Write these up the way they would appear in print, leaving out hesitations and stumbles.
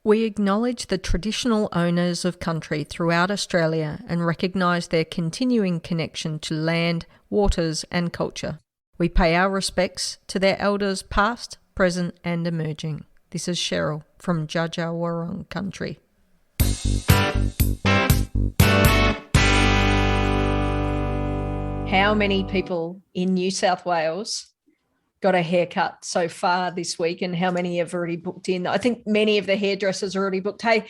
We acknowledge the traditional owners of country throughout Australia and recognise their continuing connection to land, waters and culture. We pay our respects to their elders past, present and emerging. This is Cheryl from Djadja country. How many people in New South Wales got a haircut so far this week, and how many have already booked in? I think many of the hairdressers are already booked. Hey,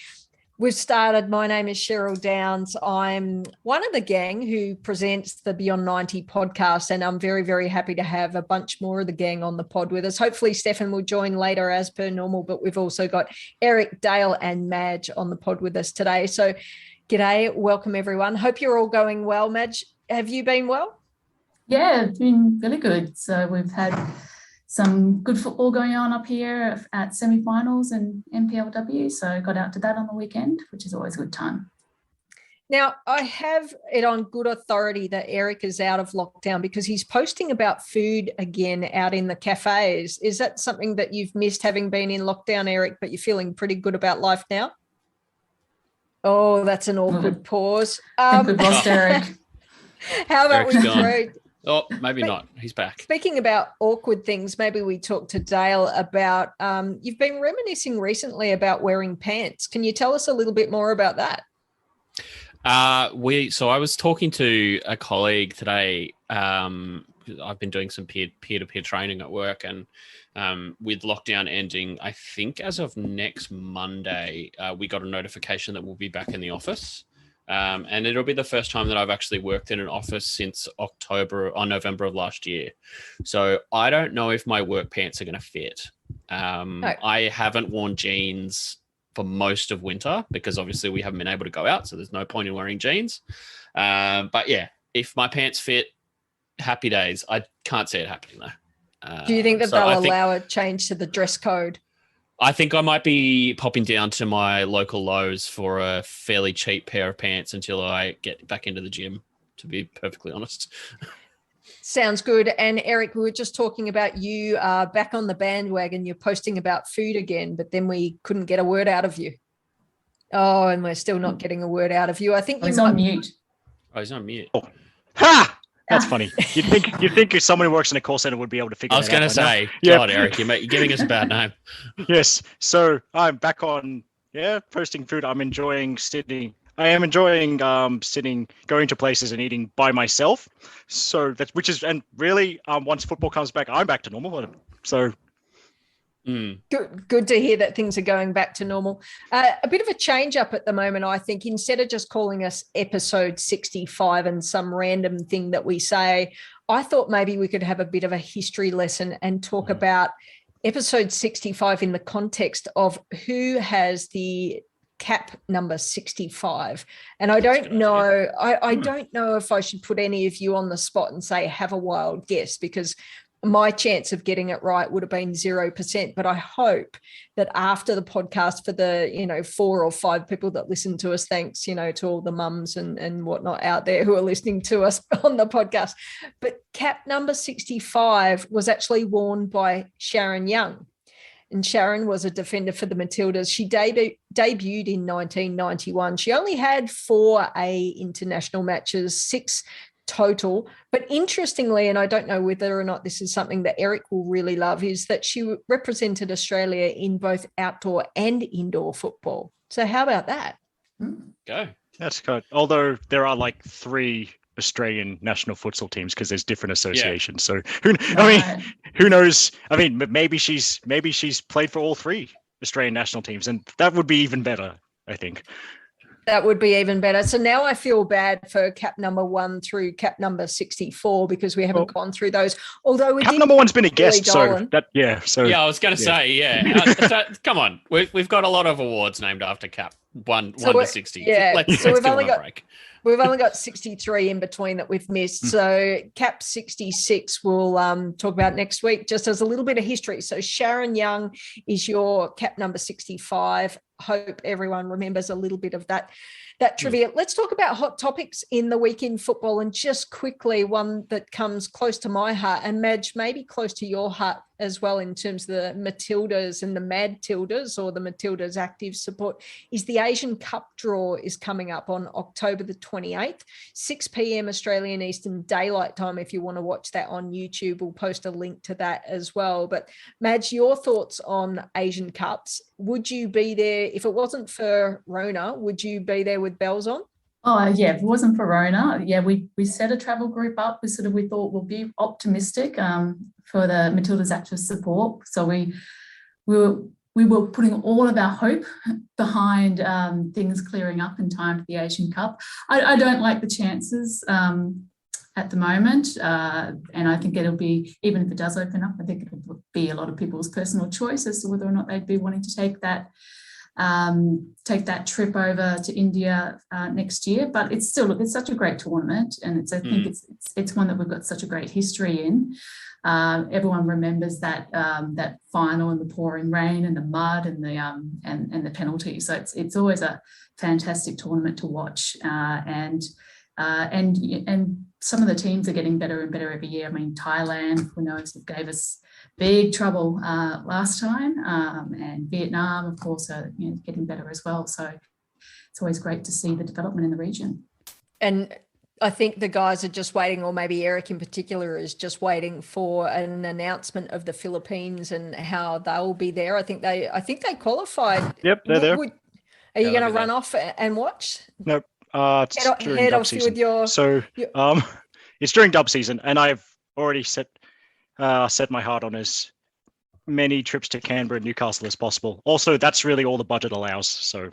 we've started. My name is Cheryl Downs. I'm one of the gang who presents the Beyond 90 podcast, and I'm very, very happy to have a bunch more of the gang on the pod with us. Hopefully Steffen will join later as per normal, but we've also got Eric, Dale and Madge on the pod with us today. So g'day, welcome everyone. Hope you're all going well. Madge, have you been well? Yeah, it's been really good. So we've had some good football going on up here at semi-finals and Nplw. So got out to that on the weekend, which is always a good time. Now, I have it on good authority that Eric is out of lockdown because he's posting about food again out in the cafes. Is that something that you've missed, having been in lockdown, Eric, but you're feeling pretty good about life now? Oh, that's an awkward pause. I think we've lost Eric. How about we throw... Oh, maybe not. He's back. Speaking about awkward things, maybe we talk to Dale about, you've been reminiscing recently about wearing pants. Can you tell us a little bit more about that? So I was talking to a colleague today. I've been doing some peer-to-peer training at work, and with lockdown ending, I think as of next Monday, we got a notification that we'll be back in the office. And it'll be the first time that I've actually worked in an office since November of last year. So I don't know if my work pants are going to fit. No. I haven't worn jeans for most of winter because obviously we haven't been able to go out. So there's no point in wearing jeans. But yeah, if my pants fit, happy days. I can't see it happening though. Do you think that they'll allow a change to the dress code? I think I might be popping down to my local Lowe's for a fairly cheap pair of pants until I get back into the gym, to be perfectly honest. Sounds good. And Eric, we were just talking about you back on the bandwagon. You're posting about food again, but then we couldn't get a word out of you. Oh, and we're still not getting a word out of you. I think he's on mute. Oh, he's on mute. Oh. Ha! That's funny. You'd think if someone who works in a call center would be able to figure that out. I was going to say, God, Eric, you're giving us a bad name. Yes. So I'm back on, posting food. I'm enjoying sitting. I am enjoying sitting, going to places and eating by myself. So really, once football comes back, I'm back to normal. So. Good to hear that things are going back to normal. A bit of a change up at the moment, I think. Instead of just calling us episode 65 and some random thing that we say, I thought maybe we could have a bit of a history lesson and talk about episode 65 in the context of who has the cap number 65. And I don't know, I don't know if I should put any of you on the spot and say, have a wild guess, because my chance of getting it right would have been 0%, but I hope that after the podcast, for the 4 or 5 people that listen to us, thanks to all the mums and whatnot out there who are listening to us on the podcast. But cap number 65 was actually worn by Sharon Young, and Sharon was a defender for the Matildas. She debuted in 1991. She only had 4 A international matches, 6 total. But interestingly, and I don't know whether or not this is something that Eric will really love, is that she represented Australia in both outdoor and indoor football. So how about that? Go. That's good. Although there are like 3 Australian national futsal teams because there's different associations. So who knows? I mean, maybe she's played for all 3 Australian national teams, and that would be even better, I think. That would be even better. So now I feel bad for cap number 1 through cap number 64 because we haven't gone through those. Although we cap number 1's been a guest, so that I was going to say, come on, we've got a lot of awards named after cap 1 to 60. Yeah, so we've only got 63 in between that we've missed. So cap 66 we'll talk about next week, just as a little bit of history. So Sharon Young is your cap number 65. Hope everyone remembers a little bit of that trivia. Let's talk about hot topics in the week in football, and just quickly one that comes close to my heart, and Madge, maybe close to your heart as well in terms of the Matildas and the Madtildas, or the Matildas active support, is the Asian Cup Draw is coming up on October the 28th, 6 p.m. Australian Eastern Daylight Time. If you want to watch that on YouTube, we'll post a link to that as well. But Madge, your thoughts on Asian Cups? Would you be there if it wasn't for Rona? Would you be there with bells on? Oh, yeah, if it wasn't for Rona, we set a travel group up. We thought we'll be optimistic for the Matildas active support. So we were putting all of our hope behind things clearing up in time for the Asian Cup. I don't like the chances at the moment, and I think it'll be, even if it does open up, I think it'll be a lot of people's personal choice as to whether or not they'd be wanting to take that trip over to India next year. But it's such a great tournament, and I think it's one that we've got such a great history in. Everyone remembers that final in the pouring rain and the mud and the penalty. So it's always a fantastic tournament to watch, and some of the teams are getting better and better every year. I mean, Thailand, we know, gave us big trouble last time, and Vietnam, of course, are getting better as well. So it's always great to see the development in the region. And I think the guys are just waiting, or maybe Eric in particular is just waiting for an announcement of the Philippines and how they'll be there. I think they qualified. Yep, they're there. Are you going to run off and watch? Nope. It's during dub season. It's during dub season, and I've already set my heart on as many trips to Canberra and Newcastle as possible. Also, that's really all the budget allows. So,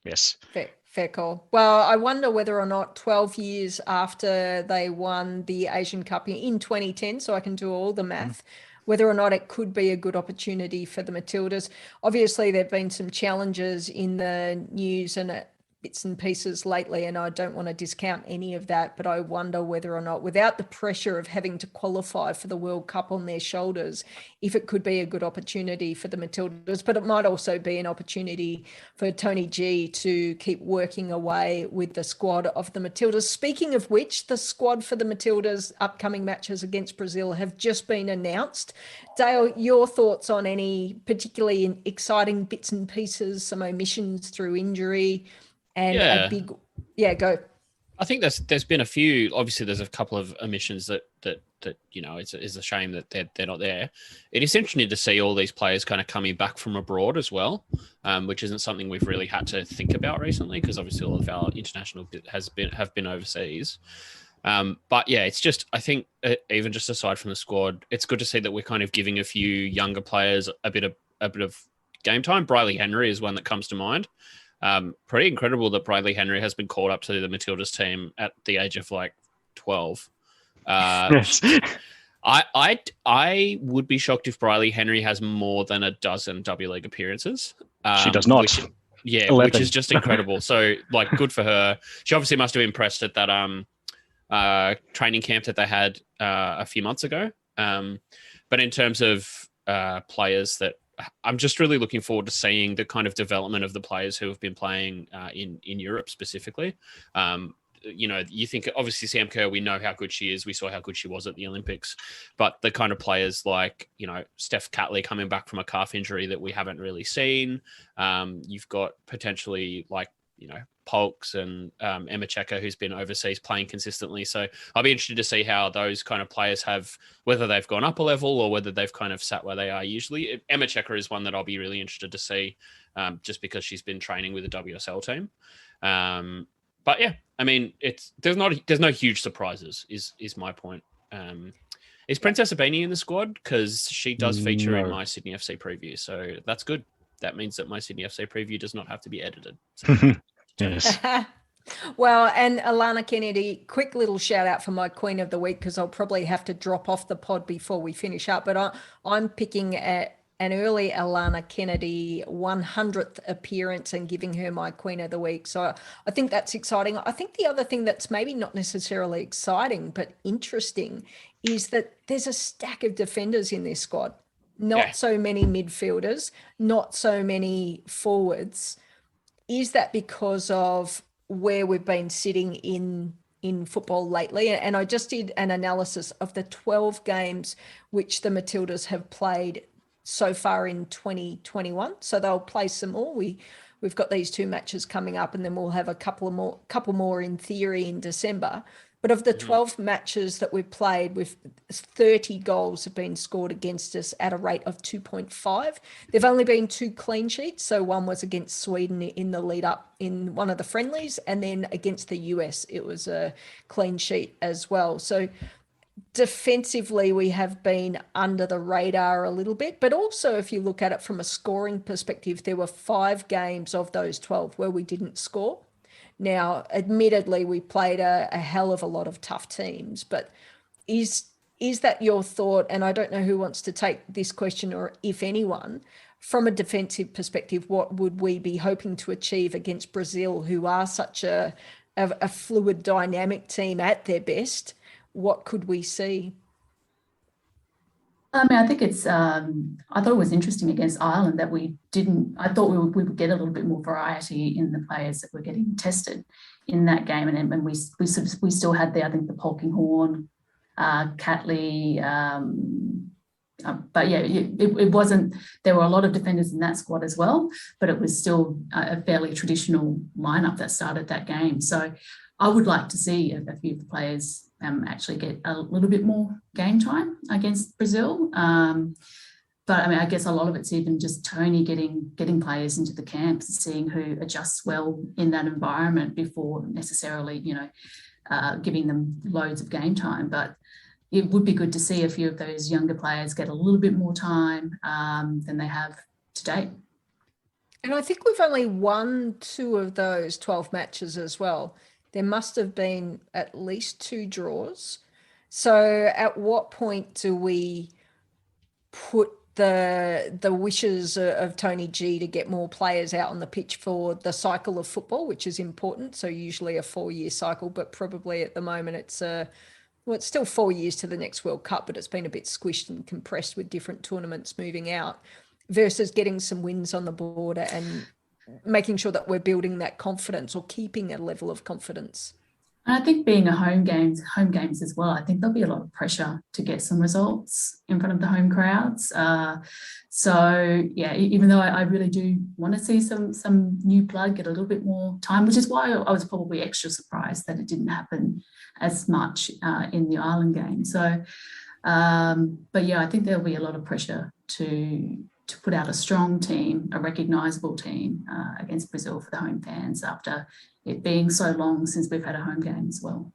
yes. Fair call. Well, I wonder whether or not 12 years after they won the Asian Cup in 2010, so I can do all the math, whether or not it could be a good opportunity for the Matildas. Obviously, there have been some challenges in the news and bits and pieces lately, and I don't want to discount any of that, but I wonder whether or not, without the pressure of having to qualify for the World Cup on their shoulders, if it could be a good opportunity for the Matildas. But it might also be an opportunity for Tony G to keep working away with the squad of the Matildas. Speaking of which, the squad for the Matildas' upcoming matches against Brazil have just been announced. Dale, your thoughts on any particularly exciting bits and pieces, some omissions through injury? And go. I think there's been a few. Obviously, there's a couple of omissions that it's a shame that they're not there. It is interesting to see all these players kind of coming back from abroad as well, which isn't something we've really had to think about recently, because obviously all of our international have been overseas. But yeah, it's just, I think even just aside from the squad, it's good to see that we're kind of giving a few younger players a bit of game time. Briley Henry is one that comes to mind. Pretty incredible that Briley Henry has been called up to the Matildas team at the age of 12. Yes. I would be shocked if Briley Henry has more than a dozen W League appearances. She does not. Which 11. Which is just incredible. So good for her. She obviously must have been impressed at that training camp that they had a few months ago. But in terms of players that I'm just really looking forward to seeing the kind of development of the players who have been playing in Europe specifically. You think obviously Sam Kerr, we know how good she is. We saw how good she was at the Olympics, but the kind of players like, Steph Catley coming back from a calf injury that we haven't really seen. You've got potentially Polks and Emma Checker, who's been overseas playing consistently. So I'll be interested to see how those kind of players whether they've gone up a level or whether they've kind of sat where they are usually. Emma Checker is one that I'll be really interested to see, just because she's been training with the WSL team. But yeah, I mean, there's no huge surprises is my point. Is Princess Abini in the squad? Because she does feature in my Sydney FC preview. So that's good. That means that my Sydney FC preview does not have to be edited. So. Yes. Well, and Alanna Kennedy, quick little shout out for my Queen of the Week, because I'll probably have to drop off the pod before we finish up. But I'm picking an early Alanna Kennedy 100th appearance and giving her my Queen of the Week. So I think that's exciting. I think the other thing that's maybe not necessarily exciting but interesting is that there's a stack of defenders in this squad. Not so many midfielders, not so many forwards. Is that because of where we've been sitting in in football lately. And I just did an analysis of the 12 games which the Matildas have played so far in 2021. So they'll play some more. We've got these 2 matches coming up, and then we'll have a couple more in theory in December. But of the 12 matches that we've played, 30 goals have been scored against us at a rate of 2.5. There've only been 2 clean sheets. So one was against Sweden in the lead up in one of the friendlies, and then against the US, it was a clean sheet as well. So defensively, we have been under the radar a little bit, but also if you look at it from a scoring perspective, there were 5 games of those 12 where we didn't score. Now, admittedly, we played a hell of a lot of tough teams, but is that your thought? And I don't know who wants to take this question, or if anyone, from a defensive perspective, what would we be hoping to achieve against Brazil, who are such a fluid, dynamic team at their best? What could we see? I mean, I think it's, I thought it was interesting against Ireland that I thought we would get a little bit more variety in the players that were getting tested in that game. And we still had I think the Polkinghorne, Catley, but yeah, it wasn't, there were a lot of defenders in that squad as well, but it was still a fairly traditional lineup that started that game. So I would like to see a few of the players actually get a little bit more game time against Brazil. But I mean, I guess a lot of it's even just Tony getting players into the camps, seeing who adjusts well in that environment before necessarily, giving them loads of game time. But it would be good to see a few of those younger players get a little bit more time than they have to date. And I think we've only won 2 of those 12 matches as well. There must have been at least 2 draws. So at what point do we put the wishes of Tony G to get more players out on the pitch for the cycle of football, which is important? So usually a 4-year cycle, but probably at the moment it's it's still 4 years to the next World Cup, but it's been a bit squished and compressed with different tournaments moving out, versus getting some wins on the board and making sure that we're building that confidence or keeping a level of confidence. And I think being a home games as well, I think there'll be a lot of pressure to get some results in front of the home crowds. So yeah, even though I really do want to see some new blood get a little bit more time, which is why I was probably extra surprised that it didn't happen as much in the Ireland game. So, but yeah, I think there'll be a lot of pressure to put out a strong team, a recognisable team against Brazil for the home fans after it being so long since we've had a home game as well.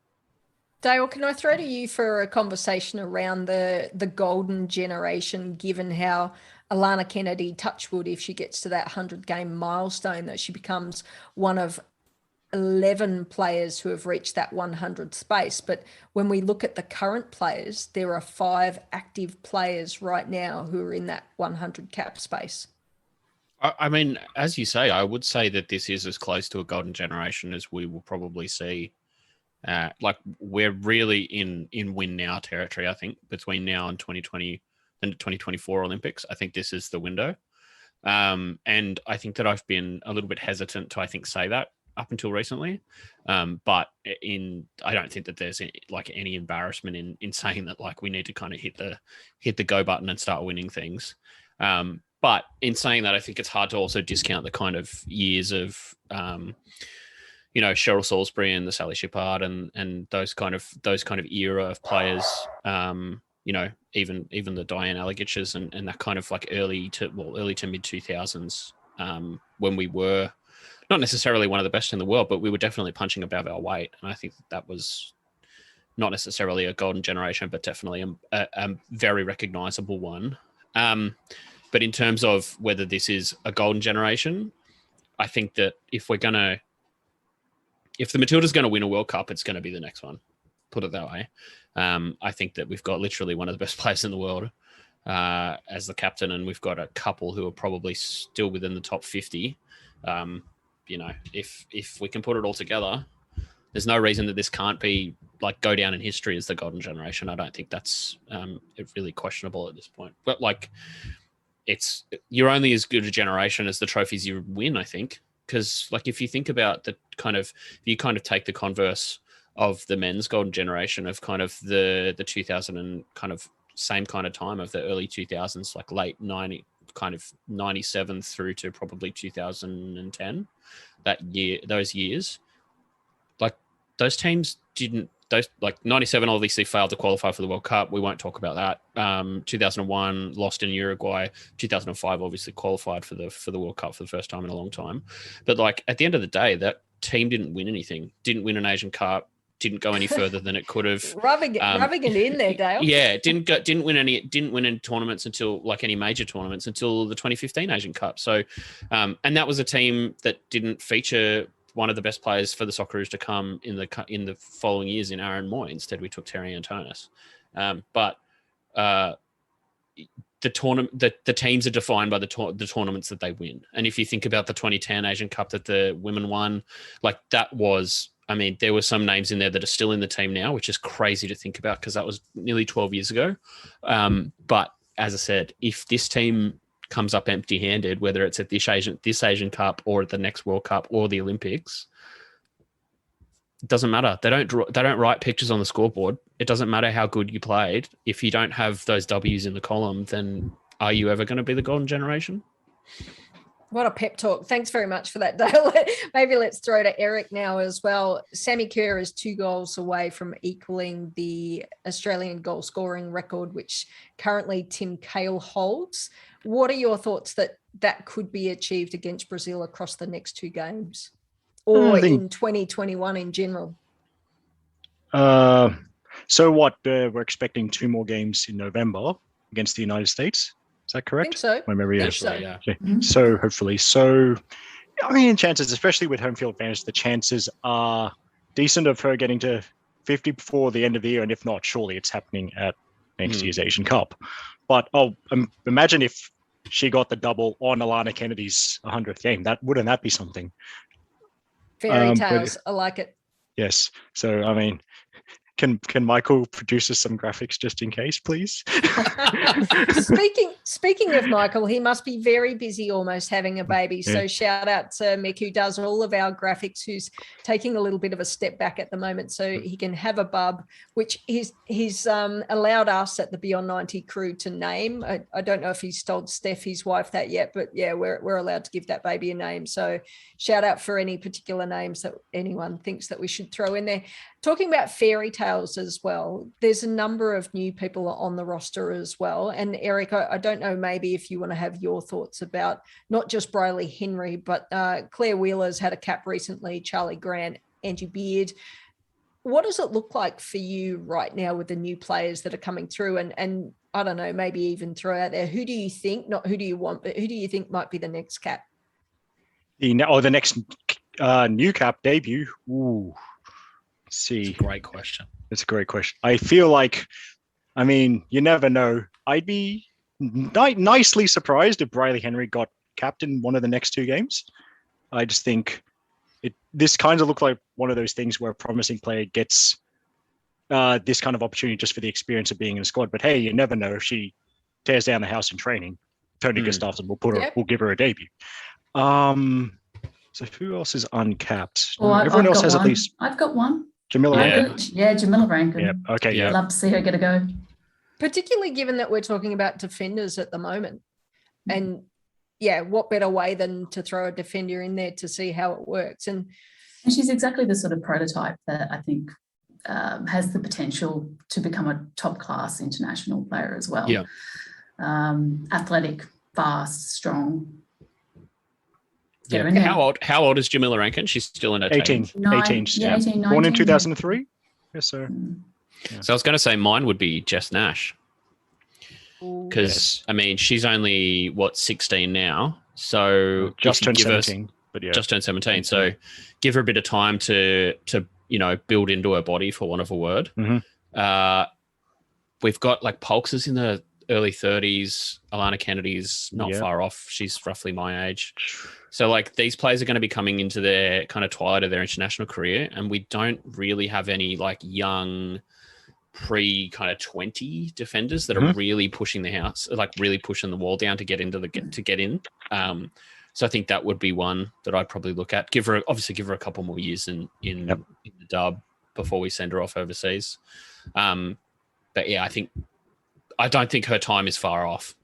Dale, can I throw to you for a conversation around the golden generation, given how Alanna Kennedy, touch wood, if she gets to that 100-game milestone, that she becomes one of 11 players who have reached that 100 space. But when we look at the current players, there are 5 active players right now who are in that 100 cap space. I mean, as you say, I would say that this is as close to a golden generation as we will probably see. Like, we're really in win now territory, I think, between now and 2020 and the 2024 Olympics. I think this is the window. And I think that I've been a little bit hesitant to, say that up until recently. But I don't think that there's any embarrassment in saying that, like, we need to kind of hit the go button and start winning things. But in saying that, I think it's hard to also discount the kind of years of, Cheryl Salisbury and the Sally Shipard and those kind of era of players. Even the Diane Allegiches and that kind of like early to mid 2000s, when we were not necessarily one of the best in the world, but we were definitely punching above our weight. And I think that was not necessarily a golden generation, but definitely a very recognizable one. But in terms of whether this is a golden generation, I think that if the Matilda's going to win a World Cup, it's going to be the next one. Put it that way. I think that we've got literally one of the best players in the world as the captain, and we've got a couple who are probably still within the top 50. If we can put it all together, there's no reason that this can't be go down in history as the golden generation. I don't think that's really questionable at this point. But you're only as good a generation as the trophies you win, I think. Because if you think about if you kind of take the converse of the men's golden generation of kind of the 2000 and kind of same kind of time of the early 2000s, like late 90, kind of 97 through to probably 2010, those years. Like those teams like 97 obviously failed to qualify for the World Cup. We won't talk about that. 2001 lost in Uruguay. 2005 obviously qualified for the World Cup for the first time in a long time. But like at the end of the day, that team didn't win anything. Didn't win an Asian Cup. Didn't go any further than it could have. rubbing it in there, Dale. Yeah, didn't win any tournaments until like any major tournaments until the 2015 Asian Cup. So, and that was a team that didn't feature one of the best players for the Socceroos to come in the following years in Aaron Moy. Instead, we took Terry Antonis. But the teams are defined by the tournaments that they win. And if you think about the 2010 Asian Cup that the women won, like that was. I mean, there were some names in there that are still in the team now, which is crazy to think about because that was nearly 12 years ago. But as I said, if this team comes up empty-handed, whether it's at this Asian Cup or at the next World Cup or the Olympics, it doesn't matter. They don't write pictures on the scoreboard. It doesn't matter how good you played. If you don't have those W's in the column, then are you ever going to be the golden generation? What a pep talk. Thanks very much for that, Dale. Maybe let's throw to Eric now as well. Sammy Kerr is 2 goals away from equaling the Australian goal scoring record, which currently Tim Cahill holds. What are your thoughts that could be achieved against Brazil across the next 2 games or in 2021 in general? So what, we're expecting 2 more games in November against the United States. Is that correct? I think so. My memory is. So. Yeah. Okay. Mm-hmm. So hopefully. So, I mean, chances, especially with home field advantage, the chances are decent of her getting to 50 before the end of the year. And if not, surely it's happening at next year's Asian Cup. But imagine if she got the double on Alanna Kennedy's 100th game. Wouldn't that be something? Fairy tales. I like it. Yes. So, I mean, can Michael produce us some graphics just in case, please? Speaking of Michael, he must be very busy almost having a baby. Yeah. So shout out to Mick, who does all of our graphics, who's taking a little bit of a step back at the moment so he can have a bub, which he's allowed us at the Beyond 90 crew to name. I don't know if he's told Steph, his wife, that yet, but yeah, we're allowed to give that baby a name. So shout out for any particular names that anyone thinks that we should throw in there. Talking about fairy tales as well, there's a number of new people on the roster as well. And Eric, I don't know, maybe if you want to have your thoughts about not just Briley Henry, but Claire Wheeler's had a cap recently, Charlie Grant, Angie Beard. What does it look like for you right now with the new players that are coming through? And I don't know, maybe even throw out there, who do you think, not who do you want, but who do you think might be the next cap? The next new cap debut? Ooh. See, that's a great question. It's a great question. I feel like, I mean, you never know. I'd be nicely surprised if Briley Henry got capped in one of the next 2 games. I just think this kind of looked like one of those things where a promising player gets this kind of opportunity just for the experience of being in a squad. But hey, you never know. If she tears down the house in training, Tony Gustafsson will give her a debut. So who else is uncapped? Well, everyone else has one. At least. I've got one. Jamil Rankin? Yeah, Jamil Rankin. Yeah. Okay. Yeah. Love to see her get a go. Particularly given that we're talking about defenders at the moment. And yeah, what better way than to throw a defender in there to see how it works? And she's exactly the sort of prototype that I think has the potential to become a top class international player as well. Yeah. Athletic, fast, strong. Yeah. How old is Jamila Rankin? She's still in her 18. 18. Yeah, 18, 19. Born in 2003. Yes, sir. Yeah. So I was going to say mine would be Jess Nash. Because, I mean, she's only, 16 now. So just turned 17. Just turned 17. So give her a bit of time to build into her body, for want of a word. Mm-hmm. We've got like Polks is in the early 30s. Alanna Kennedy's not far off. She's roughly my age. So like these players are going to be coming into their kind of twilight of their international career, and we don't really have any like young pre kind of 20 defenders that are really pushing the house, like really pushing the wall down to get into get in. So I think that would be one that I'd probably look at. Give her a couple more years in the dub. before we send her off overseas. But yeah, I don't think her time is far off.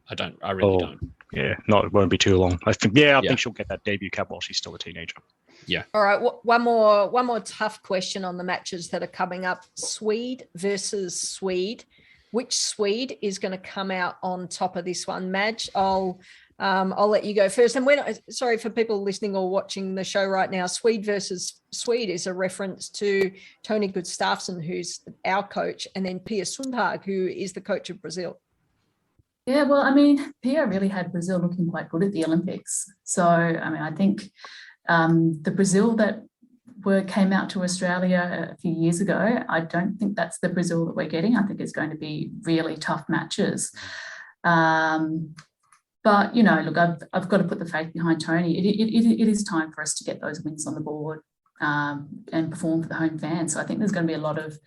I really don't. Yeah, it won't be too long. I think she'll get that debut cap while she's still a teenager. Yeah. All right. One more tough question on the matches that are coming up. Swede versus Swede. Which Swede is going to come out on top of this one? Madge, I'll let you go first. And sorry for people listening or watching the show right now, Swede versus Swede is a reference to Tony Gustafsson, who's our coach, and then Pia Sundhage, who is the coach of Brazil. Yeah, well, I mean, Pia really had Brazil looking quite good at the Olympics. So, I mean, I think the Brazil that came out to Australia a few years ago, I don't think that's the Brazil that we're getting. I think it's going to be really tough matches. But, you know, look, I've got to put the faith behind Tony. It is time for us to get those wins on the board and perform for the home fans. So I think there's going to be a lot of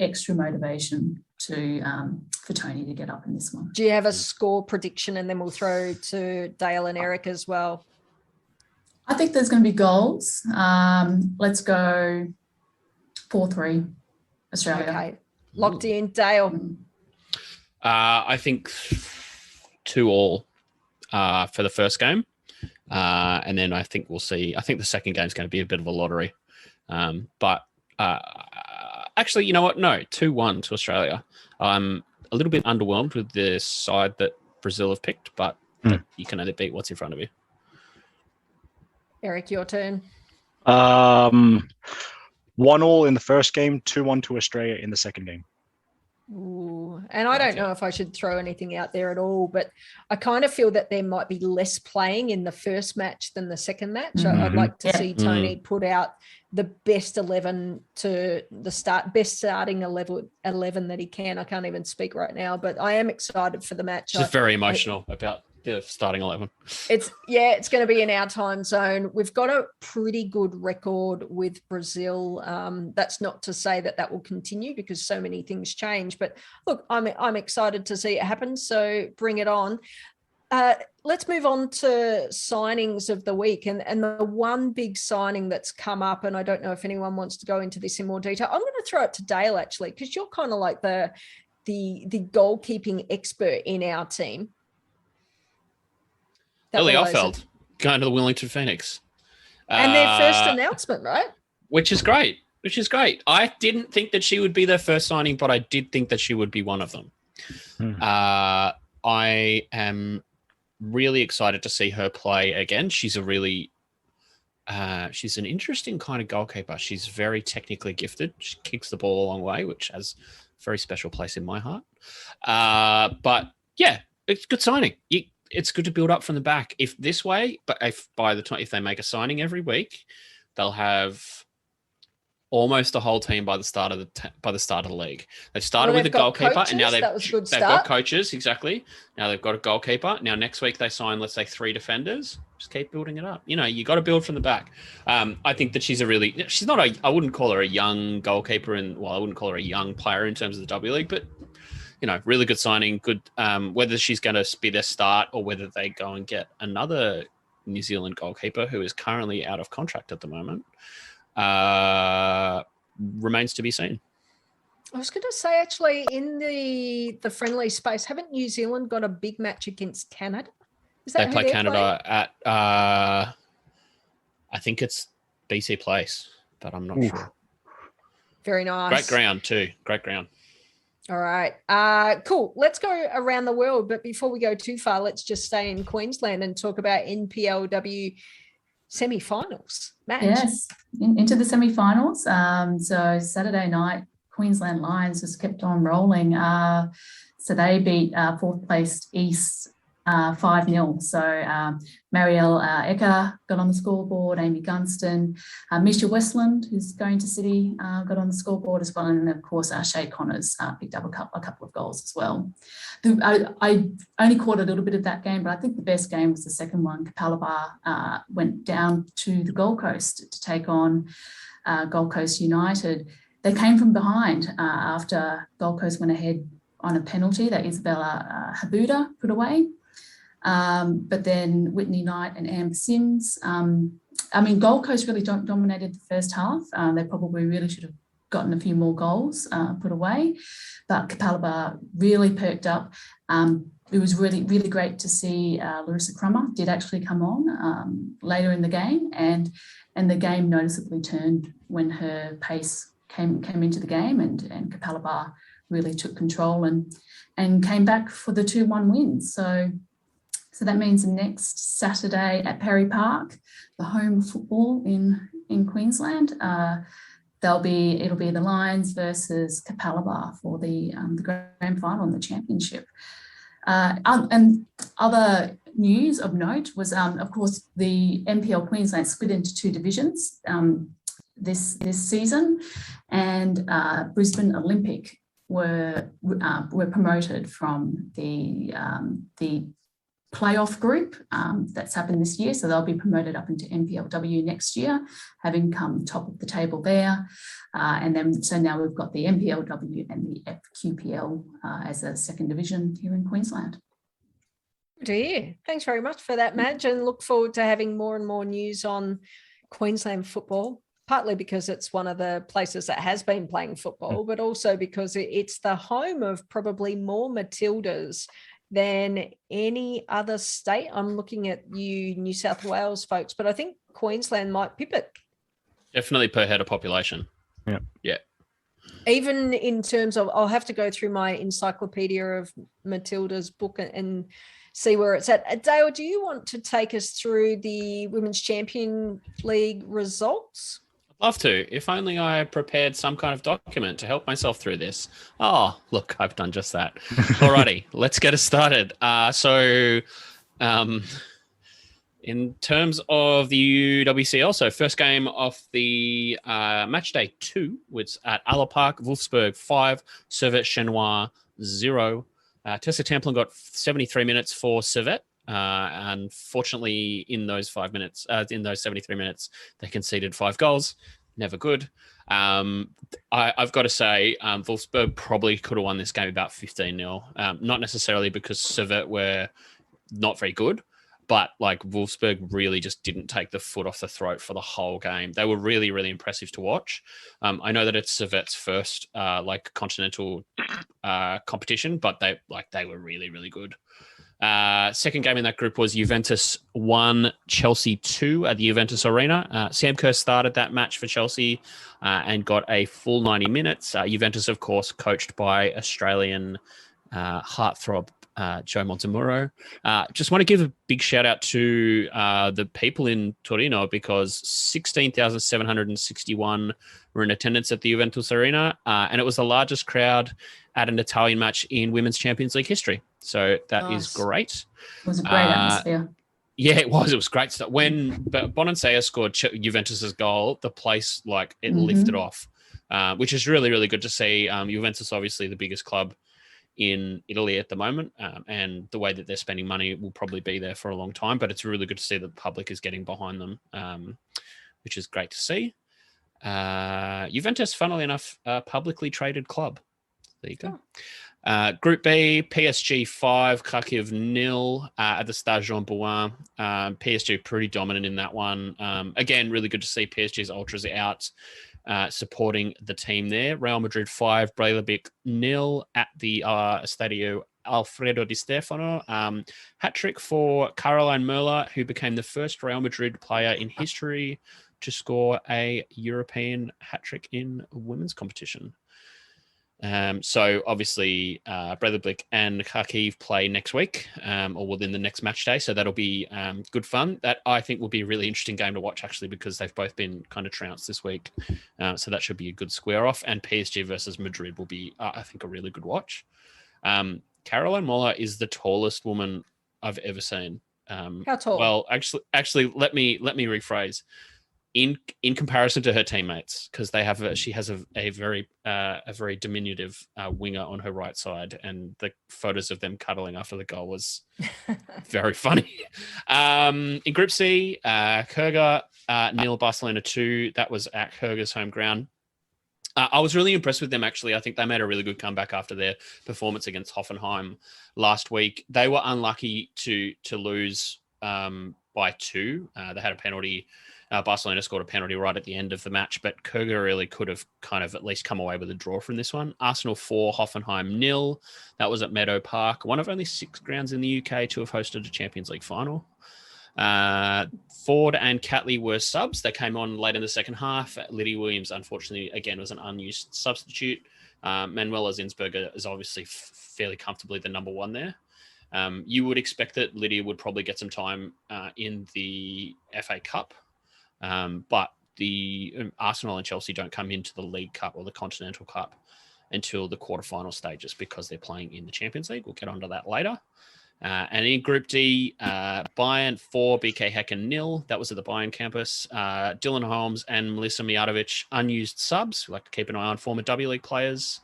extra motivation for Tony to get up in this one. Do you have a score prediction? And then we'll throw to Dale and Eric as well. I think there's going to be goals. Let's go 4-3 Australia. Okay, locked in. Dale? I think 2-2 for the first game. And then I think we'll see. I think the second game is going to be a bit of a lottery. But actually, you know what? No, 2-1 to Australia. I'm a little bit underwhelmed with the side that Brazil have picked, but you can only beat what's in front of you. Eric, your turn. 1-1 in the first game, 2-1 to Australia in the second game. Ooh, and I don't know if I should throw anything out there at all, but I kind of feel that there might be less playing in the first match than the second match. Mm-hmm. I'd like to see Tony put out the best 11 to the best starting 11 that he can. I can't even speak right now, but I am excited for the match. Just very emotional about the starting 11. It's going to be in our time zone. We've got a pretty good record with Brazil. That's not to say that will continue because so many things change. But look, I'm excited to see it happen. So bring it on. Let's move on to signings of the week. And the one big signing that's come up, and I don't know if anyone wants to go into this in more detail. I'm going to throw it to Dale, actually, because you're kind of like the goalkeeping expert in our team. Lily Offeld going to the Wellington Phoenix. And their first announcement, right? Which is great. I didn't think that she would be their first signing, but I did think that she would be one of them. I am really excited to see her play again. She's she's an interesting kind of goalkeeper. She's very technically gifted. She kicks the ball a long way, which has a very special place in my heart. But yeah, it's a good signing. It's good to build up from the back. If they make a signing every week, they'll have almost the whole team by the start of the league. They've started with a goalkeeper, coaches, and now they've got coaches. Exactly. Now they've got a goalkeeper. Now next week they sign, let's say, 3 defenders. Just keep building it up. You know, you got to build from the back. I think that she's I wouldn't call her a young goalkeeper, I wouldn't call her a young player in terms of the W League, but you know, really good signing. Good. Whether she's going to be their start or whether they go and get another New Zealand goalkeeper who is currently out of contract at the moment, remains to be seen. I was going to say, actually, in the friendly space, haven't New Zealand got a big match against Canada? They play Canada at, I think it's BC Place, but I'm not sure. Very nice. Great ground too. Great ground. All right. Cool. Let's go around the world. But before we go too far, let's just stay in Queensland and talk about NPLW semi-finals match. Yes, into the semi-finals. So Saturday night, Queensland Lions just kept on rolling. So they beat fourth placed East 5-0. So Marielle Ecker got on the scoreboard, Amy Gunston, Misha Westland, who's going to City, got on the scoreboard as well. And of course, Shay Connors picked up a couple of goals as well. I only caught a little bit of that game, but I think the best game was the second one. Kapalaba went down to the Gold Coast to take on Gold Coast United. They came from behind after Gold Coast went ahead on a penalty that Isabella Habuda put away. But then Whitney Knight and Amber Sims I mean, Gold Coast really dominated the first half. They probably really should have gotten a few more goals put away, but Capalaba really perked up. It was really, really great to see Larissa Crummer did actually come on later in the game, and the game noticeably turned when her pace came into the game, and Capalaba really took control and came back for the 2-1 win. So that means next Saturday at Perry Park, the home football in Queensland, it'll be the Lions versus Capalaba for the grand final and the championship. And other news of note was, of course, the NPL Queensland split into 2 divisions this season, and Brisbane Olympic were promoted from the playoff group that's happened this year, so they'll be promoted up into NPLW next year, having come top of the table there. And then so now we've got the NPLW and the FQPL as a second division here in Queensland. Dear, thanks very much for that, Madge, and look forward to having more and more news on Queensland football, partly because it's one of the places that has been playing football, but also because it's the home of probably more Matildas than any other state. I'm looking at you New South Wales folks, but I think Queensland might pip it. Definitely per head of population. Yeah. Even in terms of, I'll have to go through my encyclopedia of Matildas book and see where it's at. Dale, do you want to take us through the Women's Champion League results? Love to. If only I prepared some kind of document to help myself through this. Oh, look, I've done just that. Alrighty, let's get us started. In terms of the UWCL, so first game of the match day 2 was at Aller Park, Wolfsburg 5, Servette Chenois 0. Tessa Templin got 73 minutes for Servette. Unfortunately, in those 73 minutes, they conceded 5 goals. Never good. I've got to say, Wolfsburg probably could have won this game about 15-0. Not necessarily because Servette were not very good, but like Wolfsburg really just didn't take the foot off the throat for the whole game. They were really, really impressive to watch. I know that it's Servette's first continental competition, but they were really, really good. Second game in that group was Juventus 1, Chelsea 2 at the Juventus Arena. Sam Kerr started that match for Chelsea and got a full 90 minutes. Juventus, of course, coached by Australian heartthrob Joe Montemurro. Just want to give a big shout out to the people in Torino, because 16,761 were in attendance at the Juventus Arena, and it was the largest crowd at an Italian match in Women's Champions League history. So that is great. It was a great atmosphere. Yeah, it was. It was great stuff. When Bonansea scored Juventus's goal, the place lifted off, which is really, really good to see. Juventus, obviously the biggest club in Italy at the moment, and the way that they're spending money will probably be there for a long time, but it's really good to see that the public is getting behind them, which is great to see. Juventus, funnily enough, a publicly traded club. There you go. Group B, PSG 5, Kharkiv 0 at the Stade Jean-Bouin. PSG pretty dominant in that one. Again, really good to see PSG's ultras out supporting the team there. Real Madrid 5, Brelabik 0 at the Estadio Alfredo Di Stefano. Hat-trick for Caroline Merla, who became the first Real Madrid player in history to score a European hat-trick in a women's competition. So obviously Brelabik and Kharkiv play next week, or within the next match day. So that'll be good fun. That I think will be a really interesting game to watch, actually, because they've both been kind of trounced this week. So that should be a good square off. And PSG versus Madrid will be, I think, a really good watch. Caroline Moller is the tallest woman I've ever seen. How tall? Well, actually, let me rephrase. In comparison to her teammates, because she has a very diminutive winger on her right side, and the photos of them cuddling after the goal was very funny. In Group C, Kerga 0, Barcelona 2. That was at Kerga's home ground. I was really impressed with them, actually. I think they made a really good comeback after their performance against Hoffenheim last week. They were unlucky to lose by 2. They had a penalty Barcelona scored a penalty right at the end of the match, but Kurga really could have kind of at least come away with a draw from this one. Arsenal 4, Hoffenheim 0. That was at Meadow Park, one of only 6 grounds in the UK to have hosted a Champions League final. Ford and Catley were subs. They came on late in the second half. Lydia Williams, unfortunately, again, was an unused substitute. Manuela Zinsberger is obviously fairly comfortably the number 1 there. You would expect that Lydia would probably get some time in the FA Cup, but the Arsenal and Chelsea don't come into the League Cup or the Continental Cup until the quarterfinal stages because they're playing in the Champions League. We'll get onto that later. And in Group D, Bayern 4, BK Häcken 0. That was at the Bayern campus. Dylan Holmes and Melissa Mijatovic, unused subs. We like to keep an eye on former W League players.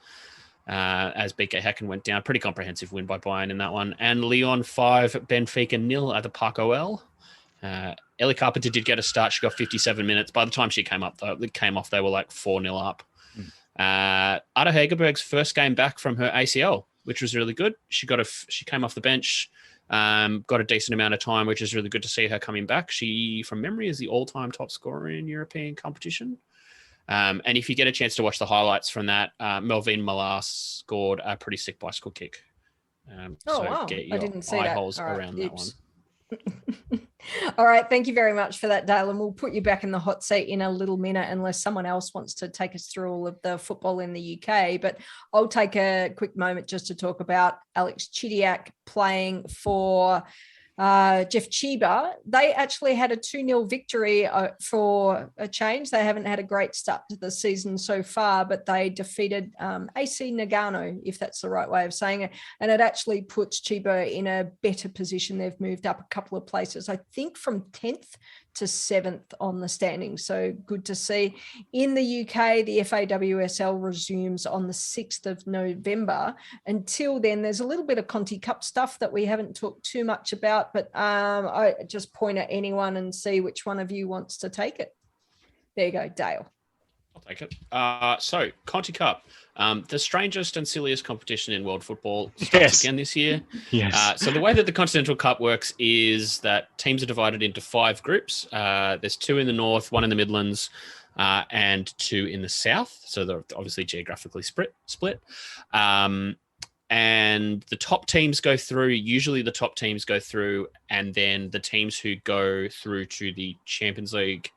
As BK Häcken went down. Pretty comprehensive win by Bayern in that one. And Lyon 5, Benfica 0 at the Parc OL. Ellie Carpenter did get a start. She got 57 minutes. By the time she came off, they were like 4-0 up. Ada Hegerberg's first game back from her ACL, which was really good. She came off the bench, got a decent amount of time, which is really good to see her coming back. She, from memory, is the all-time top scorer in European competition. And if you get a chance to watch the highlights from that, Melvin Millar scored a pretty sick bicycle kick. Wow. Get your I didn't see eye that. holes Right. around that one. All right. Thank you very much for that, Dale. And we'll put you back in the hot seat in a little minute unless someone else wants to take us through all of the football in the UK. But I'll take a quick moment just to talk about Alex Chidiac playing for Jeff Chiba. They actually had a 2-0 victory for a change. They haven't had a great start to the season so far, but they defeated AC Nagano, if that's the right way of saying it. And it actually puts Chiba in a better position. They've moved up a couple of places, I think from 10th to 7th on the standings. So good to see. In the UK, the FAWSL resumes on the 6th of November. Until then, there's a little bit of Conti Cup stuff that we haven't talked too much about, but I just point at anyone and see which one of you wants to take it. There you go, Dale. I'll take it. So, Conti Cup, the strangest and silliest competition in world football starts again this year. Yes. So the way that the Continental Cup works is that teams are divided into 5 groups. There's 2 in the north, 1 in the Midlands, and 2 in the south. So they're obviously geographically split. And the top teams go through. Usually the top teams go through, and then the teams who go through to the Champions League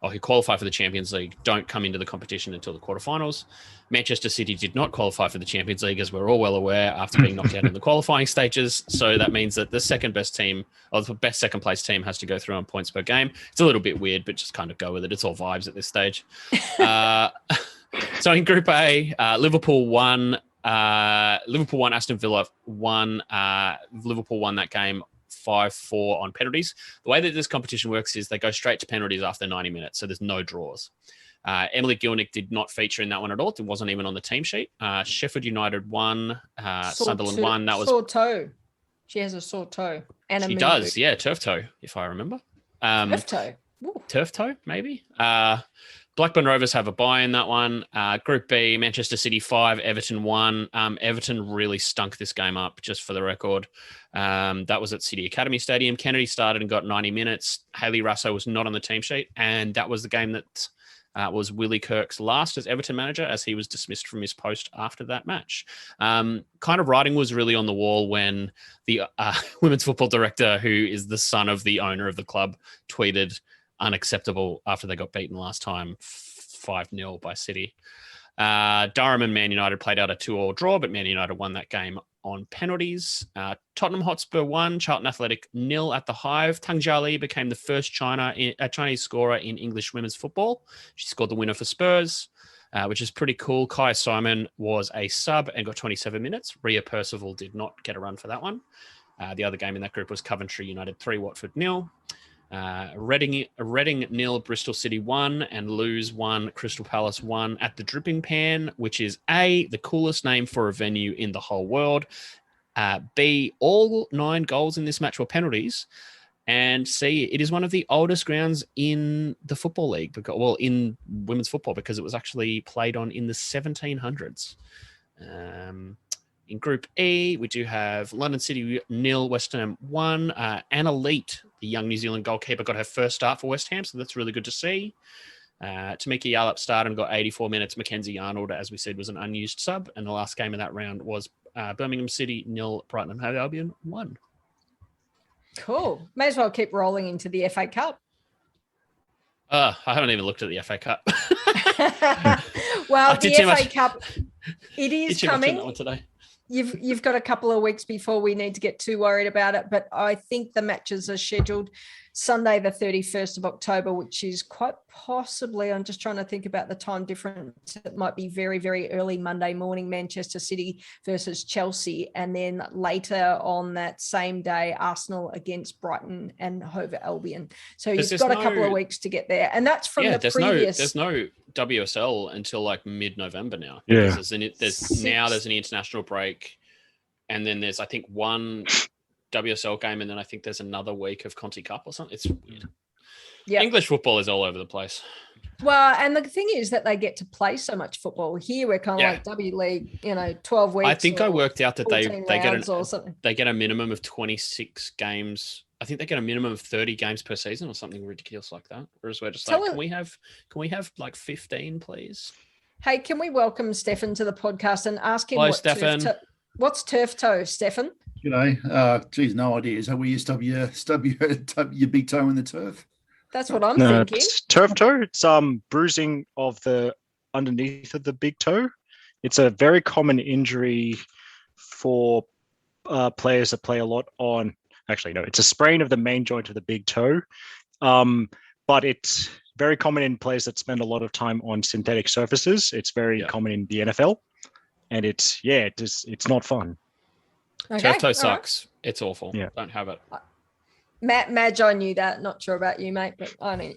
or who qualify for the Champions League don't come into the competition until the quarterfinals. Manchester City did not qualify for the Champions League, as we're all well aware, after being knocked out in the qualifying stages. So that means that the second best team, or the best second place team, has to go through on points per game. It's a little bit weird, but just kind of go with it. It's all vibes at this stage. So in Group A, Liverpool won, Aston Villa won. Liverpool won that game 5-4 on penalties. The way that this competition works is they go straight to penalties after 90 minutes, so there's no draws. Emily Gilnick did not feature in that one at all. It wasn't even on the team sheet. Sheffield United won. Sunderland won. That was sore toe. She has a sore toe. And she does, yeah, turf toe, if I remember. Turf toe. Ooh. Turf toe, maybe. Blackburn Rovers have a bye in that one. Group B, Manchester City 5, Everton 1. Everton really stunk this game up, just for the record. That was at City Academy Stadium. Kennedy started and got 90 minutes. Hayley Russo was not on the team sheet, and that was the game that was Willie Kirk's last as Everton manager, as he was dismissed from his post after that match. Kind of writing was really on the wall when the women's football director, who is the son of the owner of the club, tweeted unacceptable after they got beaten last time 5-0 by City. Durham and Man United played out a 2-2 draw, but Man United won that game on penalties. Tottenham Hotspur 1, Charlton Athletic 0 at the Hive. Tang Jiali became the first Chinese scorer in English women's football. She scored the winner for Spurs, which is pretty cool. Kaya Simon was a sub and got 27 minutes. Rhea Percival did not get a run for that one. The other game in that group was Coventry United 3, Watford 0. Reading 0, Bristol City 1, and Lewes 1, Crystal Palace 1 at the Dripping Pan, which is A, the coolest name for a venue in the whole world. B, all 9 goals in this match were penalties. And C, it is one of the oldest grounds in the Football League, in women's football, because it was actually played on in the 1700s. In Group E, we do have London City 0, West Ham 1. Anna Leet young New Zealand goalkeeper, got her first start for West Ham, so that's really good to see. Tamika Yallop started and got 84 minutes. Mackenzie Arnold, as we said, was an unused sub, and the last game of that round was Birmingham City 0, Brighton and Hove Albion 1. Cool. May as well keep rolling into the FA Cup. I haven't even looked at the FA Cup. Well, the FA Cup, it is coming. That one today. You've got a couple of weeks before we need to get too worried about it, but I think the matches are scheduled Sunday, the 31st of October, which is quite possibly, I'm just trying to think about the time difference. It might be very, very early Monday morning, Manchester City versus Chelsea. And then later on that same day, Arsenal against Brighton and Hove Albion. So you've got a couple of weeks to get there. And that's from the previous. There's no WSL until like mid-November now. Yeah. There's an international break. And then there's, I think, one WSL game, and then I think there's another week of Conti Cup or something. It's weird. Yeah, English football is all over the place. Well, and the thing is that they get to play so much football. Here we're kind of like W League, 12 weeks. I think I worked out that they get a minimum of 26 games. I think they get a minimum of 30 games per season or something ridiculous like that. Whereas we're just can we have like 15, please? Hey, can we welcome Steffen to the podcast and ask him what's turf toe, Steffen? Geez, no idea. Is that where you stub your big toe in the turf? That's what I'm thinking. It's turf toe. It's bruising of the underneath of the big toe. It's a very common injury for players that play a lot on. Actually, no, it's a sprain of the main joint of the big toe. But it's very common in players that spend a lot of time on synthetic surfaces. It's very common in the NFL, and it's not fun. Okay. Turf toe sucks. Right. It's awful. Yeah. Don't have it. Madge, I knew that. Not sure about you, mate, but I mean,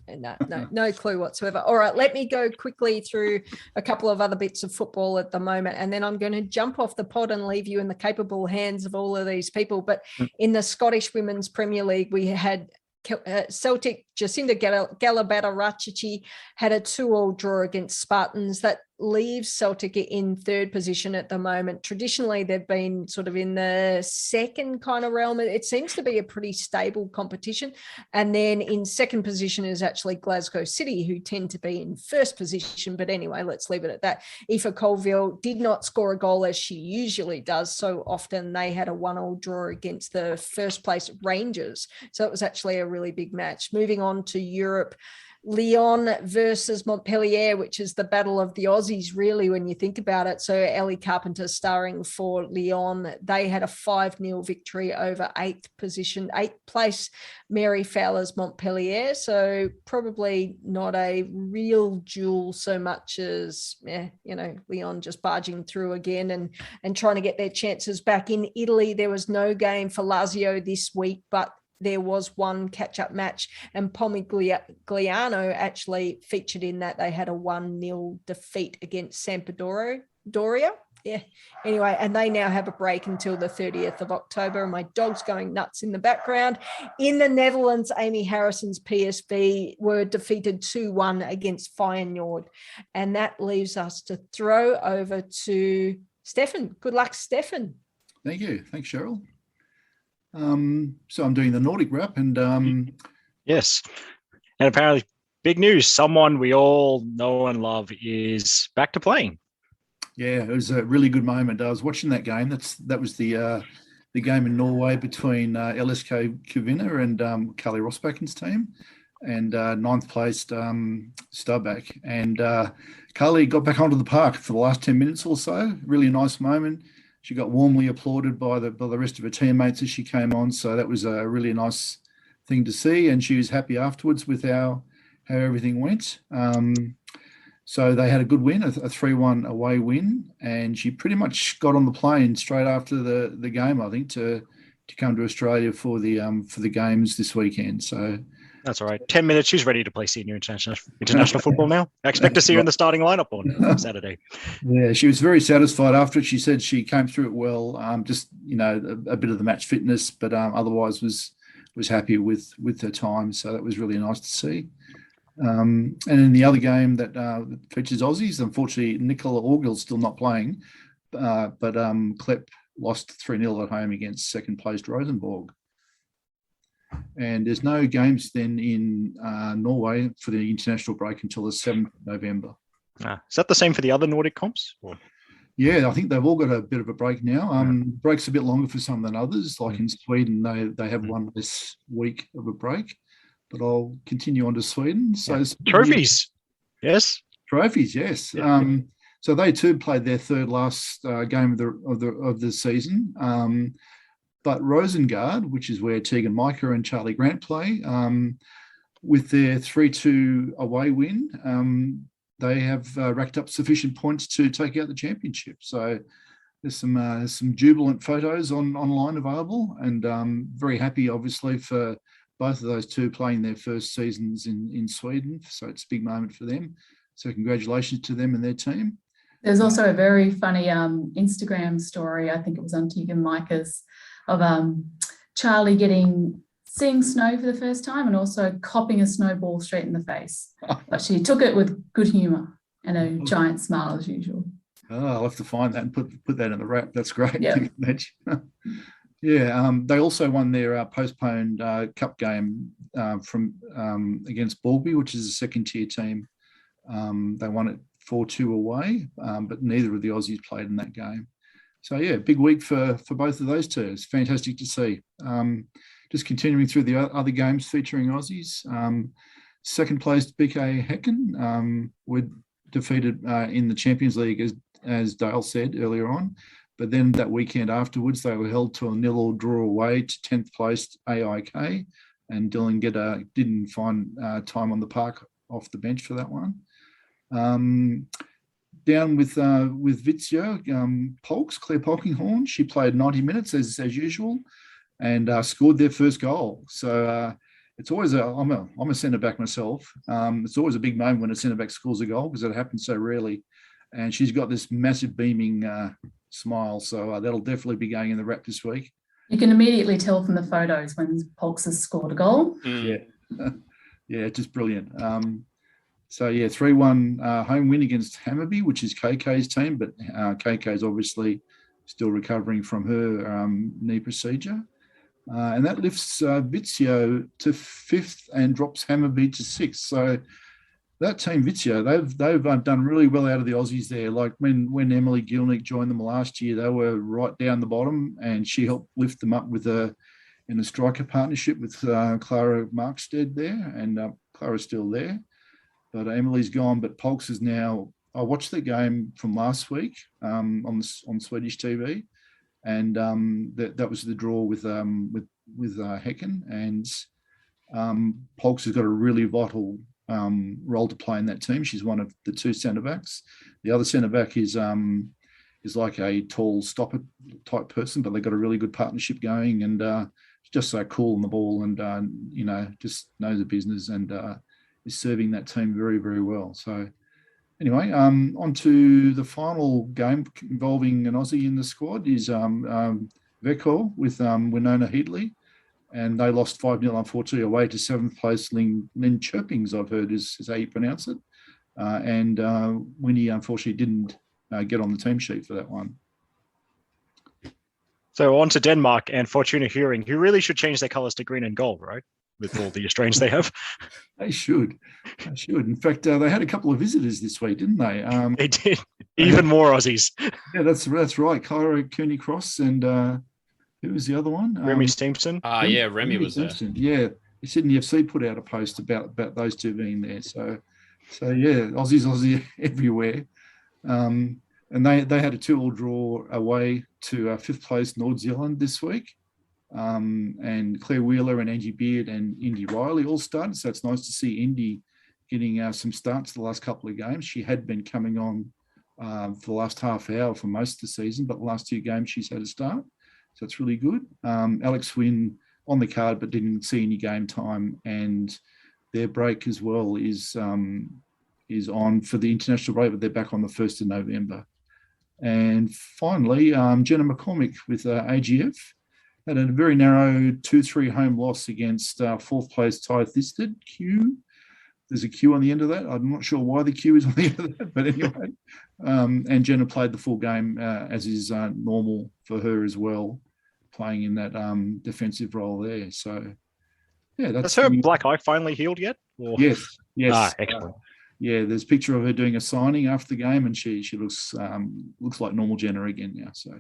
no clue whatsoever. All right, let me go quickly through a couple of other bits of football at the moment, and then I'm going to jump off the pod and leave you in the capable hands of all of these people. But in the Scottish Women's Premier League, we had Celtic, Jacinda Galabata-Rachichi had a 2-2 draw against Spartans. That leaves Celtic in third position at the moment. Traditionally, they've been sort of in the second kind of realm. It seems to be a pretty stable competition. And then in second position is actually Glasgow City, who tend to be in first position. But anyway, let's leave it at that. Aoife Colville did not score a goal as she usually does. So often they had a 1-1 draw against the first place Rangers. So it was actually a really big match. Moving on to Europe, Lyon versus Montpellier, which is the battle of the Aussies, really, when you think about it. So Ellie Carpenter starring for Lyon. They had a 5-0 victory over 8th place Mary Fowler's Montpellier. So probably not a real duel so much as, Lyon just barging through again and trying to get their chances back. In Italy, there was no game for Lazio this week, but there was one catch-up match, and Pomigliano actually featured in that. They had a 1-0 defeat against Sampdoria. Yeah. Anyway, and they now have a break until the 30th of October. And my dog's going nuts in the background. In the Netherlands, Amy Harrison's PSV were defeated 2-1 against Feyenoord. And that leaves us to throw over to Steffen. Good luck, Steffen. Thank you. Thanks, Cheryl. So I'm doing the Nordic wrap, and yes, and apparently big news. Someone we all know and love is back to playing. Yeah, it was a really good moment. I was watching that game. That was the game in Norway between LSK Kvinner and Carly Rosbacken's team, and 9th placed Stabæk. And Carly got back onto the park for the last 10 minutes or so. Really nice moment. She got warmly applauded by the rest of her teammates as she came on. So that was a really nice thing to see. And she was happy afterwards with how everything went. So they had a good win, a 3-1 away win. And she pretty much got on the plane straight after the game, I think, to come to Australia for the games this weekend. So that's all right. 10 minutes. She's ready to play senior international football now. I expect to see her in the starting lineup on Saturday. Yeah, she was very satisfied after it. She said she came through it well. Just a bit of the match fitness, but otherwise was happy with her time. So that was really nice to see. And in the other game that features Aussies, unfortunately, Nicola Orgill's still not playing, but Klepp lost 3-0 at home against second placed Rosenborg. And there's no games then in Norway for the international break until the 7th of November. Is that the same for the other Nordic comps? Or? Yeah, I think they've all got a bit of a break now. Break's a bit longer for some than others. Like in Sweden, they have one less week of a break. But I'll continue on to Sweden. So trophies, yes. Trophies, yes. Yeah. So they too played their third last game of the season. But Rosengard, which is where Tegan Micah and Charlie Grant play, with their 3-2 away win, they have racked up sufficient points to take out the championship. So there's some jubilant photos online available, and very happy, obviously, for both of those two playing their first seasons in Sweden. So it's a big moment for them. So congratulations to them and their team. There's also a very funny Instagram story, I think it was on Tegan Micah's, of Charlie seeing snow for the first time and also copping a snowball straight in the face. But she took it with good humour and a giant smile as usual. Oh, I'll have to find that and put that in the wrap. That's great. Yeah. Yeah, they also won their postponed cup game from against Balby, which is a second-tier team. They won it 4-2 away, but neither of the Aussies played in that game. So, yeah, big week for both of those two. It's fantastic to see. Just continuing through the other games featuring Aussies. Second place, BK Häcken were defeated in the Champions League, as Dale said earlier on. But then that weekend afterwards, they were held to a 0-0 draw away to 10th placed AIK. And Dylan didn't find time on the park off the bench for that one. Down with Vittsjö, Polks, Claire Polkinghorne. She played 90 minutes as usual and scored their first goal. So it's always I'm a centre-back myself. It's always a big moment when a centre-back scores a goal because it happens so rarely. And she's got this massive beaming smile. So that'll definitely be going in the wrap this week. You can immediately tell from the photos when Polks has scored a goal. Yeah. Yeah, just brilliant. So, yeah, 3-1 home win against Hammarby, which is KK's team, but KK's obviously still recovering from her knee procedure. And that lifts Vittsjö to 5th and drops Hammarby to 6th. So that team, Vittsjö, they've done really well out of the Aussies there. Like when Emily Gilnick joined them last year, they were right down the bottom, and she helped lift them up in a striker partnership with Clara Markstead there, and Clara's still there. But Emily's gone, but Polks is now. I watched the game from last week on Swedish TV, and that was the draw with Häcken, and Polks has got a really vital role to play in that team. She's one of the two centre backs. The other centre back is like a tall stopper type person, but they've got a really good partnership going, and just so cool on the ball, and just knows the business, and is serving that team very, very well. So anyway, on to the final game involving an Aussie in the squad is Vittsjö with Winona Heatley, and they lost 5-0 unfortunately away to 7th place Linköpings, I've heard is how you pronounce it. And Winnie unfortunately didn't get on the team sheet for that one. So on to Denmark and Fortuna Huring, who really should change their colours to green and gold, right? With all the Australians they have. They should. In fact, they had a couple of visitors this week, didn't they? They did. Even more Aussies. Yeah, that's right. Kyra Cooney-Cross and who was the other one? Remy Steempson. Remy was Steempson. There. Yeah, Sydney FC put out a post about those two being there. So yeah, Aussie everywhere. And they had a 2-2 draw away to 5th place North Zealand this week. And Claire Wheeler and Angie Beard and Indy Riley all started. So it's nice to see Indy getting some starts the last couple of games. She had been coming on for the last half hour for most of the season, but the last 2 games she's had a start. So it's really good. Alex Wynn on the card, but didn't see any game time. And their break as well is on for the international break, but they're back on the 1st of November. And finally, Jenna McCormick with AGF. Had a very narrow 2-3 home loss against 4th place Ty Thisted, Q. There's a Q on the end of that. I'm not sure why the Q is on the end of that, but anyway. And Jenna played the full game as is normal for her as well, playing in that defensive role there. So Yeah, Has her black eye finally healed yet? Or? Yes. Excellent. Yeah, there's a picture of her doing a signing after the game, and she looks like normal Jenna again now. So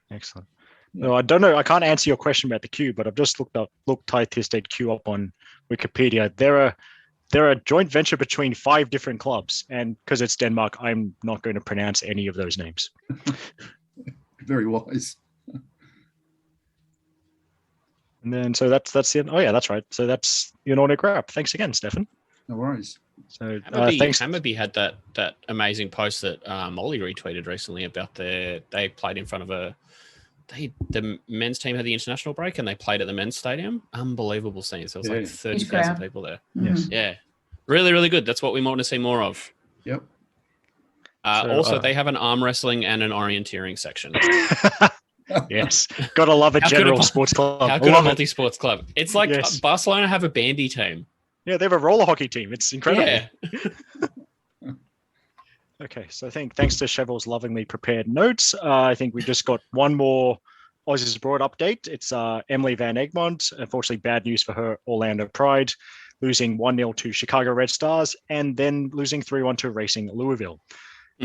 excellent. Yeah. No, I don't know. I can't answer your question about the queue, but I've just looked Tight queue up on Wikipedia. They're a joint venture between 5 different clubs, and because it's Denmark, I'm not going to pronounce any of those names. Very wise. And then so that's it. Oh yeah, that's right. So that's your Nordic wrap. Thanks again, Steffen. No worries. So thanks. Hammarby had that amazing post that Molly retweeted recently about they played in front of the men's team had the international break and they played at the men's stadium. Unbelievable scenes. There was like 30,000 people there. Yes. Yeah. Really, really good. That's what we want to see more of. Yep. Also, they have an arm wrestling and an orienteering section. Yes. Gotta love a general sports club. How good a multi-sports club. It's like Barcelona have a bandy team. Yeah, they have a roller hockey team. It's incredible. Yeah. Okay, so thanks to Chevel's lovingly prepared notes, I think we just got one more Aussies Abroad update. It's Emily Van Egmond. Unfortunately, bad news for her Orlando Pride, losing 1-0 to Chicago Red Stars and then losing 3-1 to Racing Louisville.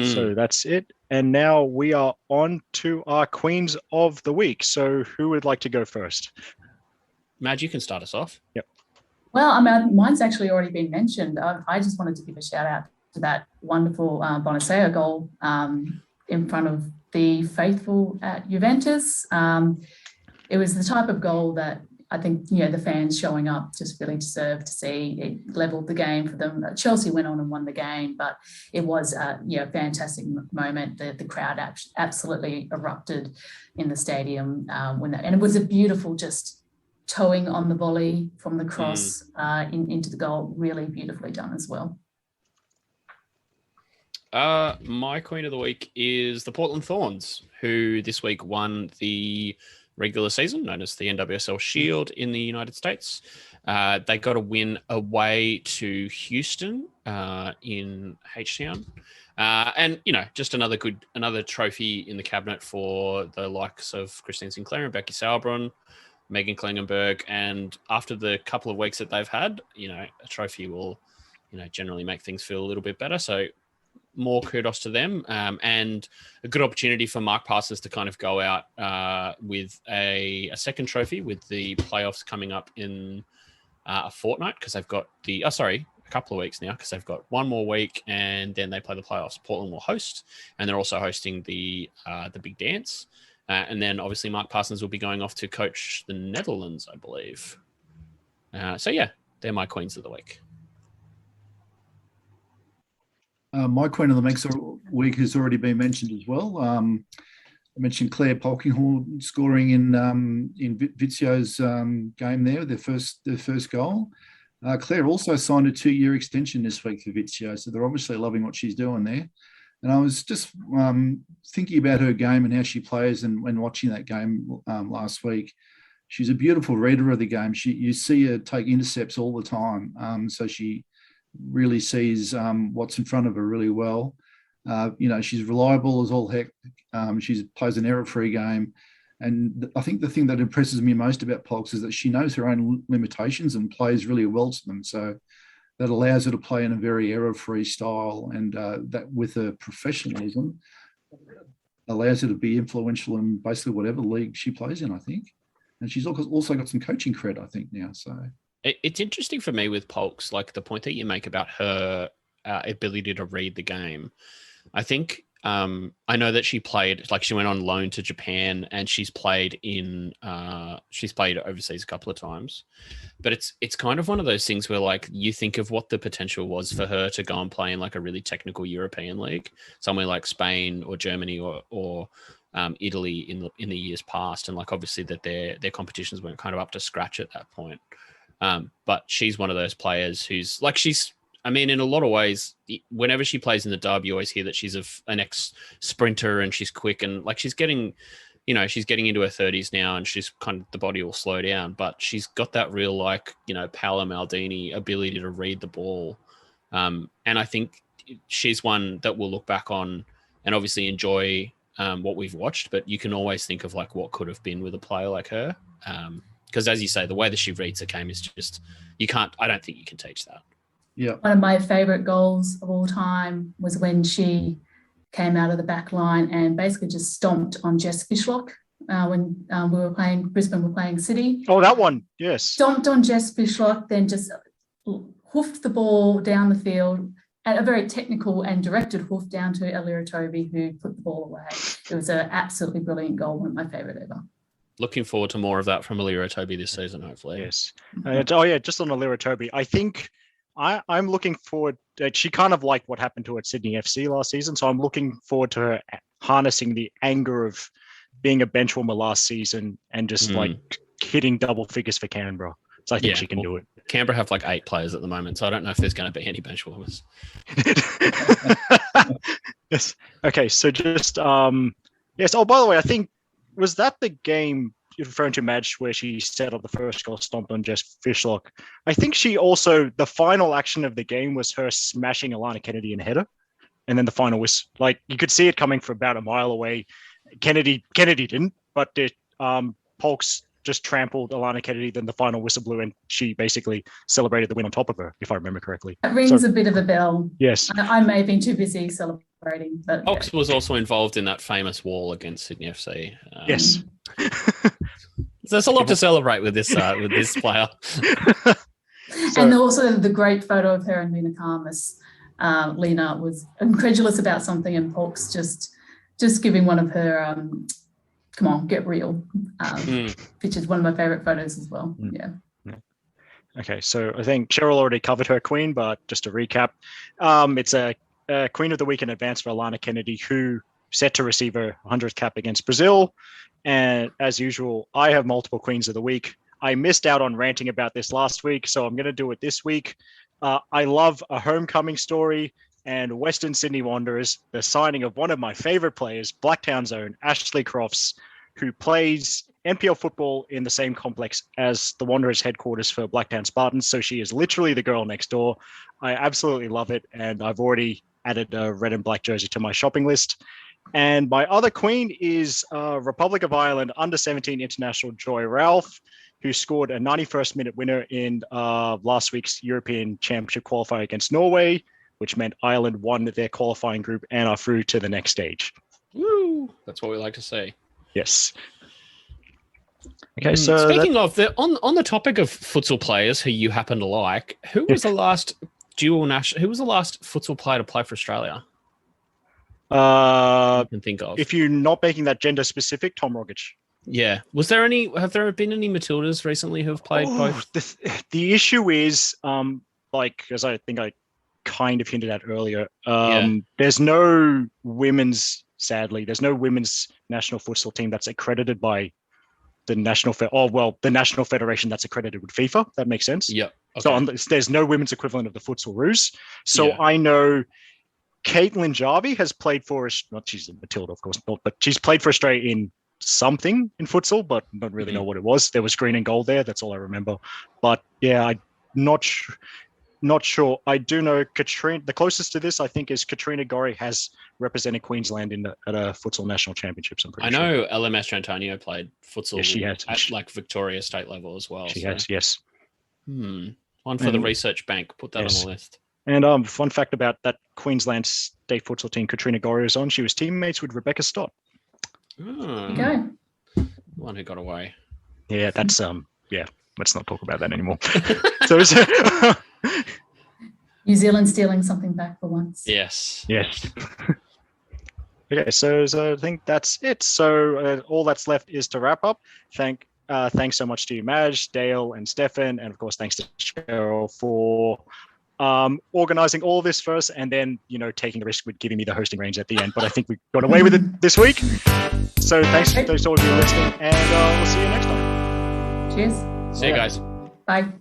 So that's it. And now we are on to our Queens of the Week. So who would like to go first? Mad, you can start us off. Yep. Well, I mean, mine's actually already been mentioned. I just wanted to give a shout out to that wonderful Bonacea goal in front of the faithful at Juventus. It was the type of goal that I think, the fans showing up just really deserved to see. It leveled the game for them. Chelsea went on and won the game, but it was a fantastic moment. The crowd absolutely erupted in the stadium and it was a beautiful just towing on the volley from the cross into the goal. Really beautifully done as well. My Queen of the Week is the Portland Thorns, who this week won the regular season, known as the NWSL Shield in the United States. They got a win away to Houston in H-Town. And, just another trophy in the cabinet for the likes of Christine Sinclair and Becky Sauerbrunn, Megan Klingenberg. And after the couple of weeks that they've had, a trophy will, generally make things feel a little bit better. So more kudos to them, and a good opportunity for Mark Parsons to kind of go out with a second trophy with the playoffs coming up in a fortnight, because they've got a couple of weeks now, because they've got one more week and then they play the playoffs. Portland will host, and they're also hosting the big dance. And then obviously Mark Parsons will be going off to coach the Netherlands, I believe. So yeah, they're my Queens of the Week. My Queen of the Week has already been mentioned as well. I mentioned Claire Polkinghorne scoring in Vittsjö's game there, their first goal. Claire also signed a 2-year extension this week for Vittsjö, so they're obviously loving what she's doing there. And I was just thinking about her game and how she plays, and when watching that game last week, she's a beautiful reader of the game. You see her take intercepts all the time, so she really sees what's in front of her really well. She's reliable as all heck. She plays an error-free game. And I think the thing that impresses me most about Polks is that she knows her own limitations and plays really well to them. So that allows her to play in a very error-free style, and that with her professionalism allows her to be influential in basically whatever league she plays in, I think. And she's also got some coaching cred, I think, now. So it's interesting for me with Polks, like the point that you make about her ability to read the game. I think I know that she went on loan to Japan, and she's played overseas a couple of times. But it's kind of one of those things where, like, you think of what the potential was for her to go and play in like a really technical European league, somewhere like Spain or Germany or Italy in the years past, and like obviously that their competitions weren't kind of up to scratch at that point. But she's one of those players who's like, in a lot of ways, whenever she plays in the dub, you always hear that she's an ex-sprinter and she's quick, and like she's getting into her 30s now, and she's kind of, the body will slow down, but she's got that real, like, Paolo Maldini ability to read the ball. And I think she's one that we'll look back on and obviously enjoy what we've watched, but you can always think of like what could have been with a player like her. because as you say, the way that she reads the game is just, I don't think you can teach that. Yeah. One of my favourite goals of all time was when she came out of the back line and basically just stomped on Jess Fishlock when Brisbane were playing City. Oh, that one, yes. Stomped on Jess Fishlock, then just hoofed the ball down the field, and a very technical and directed hoof down to Alanna Kennedy, who put the ball away. It was an absolutely brilliant goal, one of my favourite ever. Looking forward to more of that from Alanna Kennedy this season, hopefully. Yes. Just on Alanna Kennedy, I think I'm looking forward. She kind of like what happened to her at Sydney FC last season, so I'm looking forward to her harnessing the anger of being a benchwarmer last season and just like hitting double figures for Canberra. So I think she can do it. Canberra have like 8 players at the moment, so I don't know if there's going to be any benchwarmers. Yes. Okay. So just yes. Oh, by the way, I think was that the game you're referring to, Madge, where she set up the first goal, stomped on Jess Fishlock. I think she also, the final action of the game was her smashing Alanna Kennedy in header. And then the final was like, you could see it coming from about a mile away. Kennedy didn't, but Polks just trampled Alanna Kennedy, then the final whistle blew and she basically celebrated the win on top of her, if I remember correctly. It rings a bit of a bell. Yes. I may have been too busy celebrating. But Polks was also involved in that famous wall against Sydney FC. Yes. There's a lot to celebrate with this player. And also the great photo of her and Lena Karmas. Lena was incredulous about something and Polks just giving one of her come on, get real pictures. One of my favourite photos as well. Yeah. Okay, so I think Cheryl already covered her queen, but just to recap, it's a Queen of the Week in advance for Alanna Kennedy, who set to receive her 100th cap against Brazil. And as usual, I have multiple Queens of the Week. I missed out on ranting about this last week, so I'm going to do it this week. I love a homecoming story and Western Sydney Wanderers, the signing of one of my favourite players, Blacktown's own Ashlie Crofts, who plays NPL football in the same complex as the Wanderers headquarters for Blacktown Spartans. So she is literally the girl next door. I absolutely love it. And I've already added a red and black jersey to my shopping list. And my other queen is Republic of Ireland under-17 international Joy Ralph, who scored a 91st minute winner in last week's European Championship qualifier against Norway, which meant Ireland won their qualifying group and are through to the next stage. Woo! That's what we like to see. Yes. Okay, so speaking of on the topic of futsal players who you happen to like, who was the last futsal player to play for Australia? You can think of. If you're not making that gender specific, Tom Rogic. Yeah. Have there been any Matildas recently who have played both? The issue is, as I think I kind of hinted at earlier, there's no women's national futsal team that's accredited by the national the national federation that's accredited with FIFA. That makes sense. Yeah. Okay. So there's no women's equivalent of the futsal Roos. So I know Caitlin Jarvie has played for us. Not she's a Matilda, of course, not, but she's played for Australia in something in futsal, but not really know what it was. There was green and gold there. That's all I remember. But yeah, I'm not sure. I do know Katrina. The closest to this, I think, is Katrina Gorry has represented Queensland at a futsal national championships. I know LMS Antonio played futsal. Yes, she has. At like Victoria state level as well. She has, yes. One for the research bank. Put that on the list. And fun fact about that Queensland state futsal team Katrina Gorry was on, she was teammates with Rebecca Stott. Okay. One who got away. Yeah, that's let's not talk about that anymore. New Zealand stealing something back for once. Yes. Okay, so I think that's it. So all that's left is to wrap up. Thanks so much to you, Madge, Dale, and Steffen, and of course thanks to Cheryl for organizing all of this first, and then taking the risk with giving me the hosting range at the end. But I think we got away with it this week. So thanks to all of you listening, and we'll see you next time. Cheers. See you guys. Bye.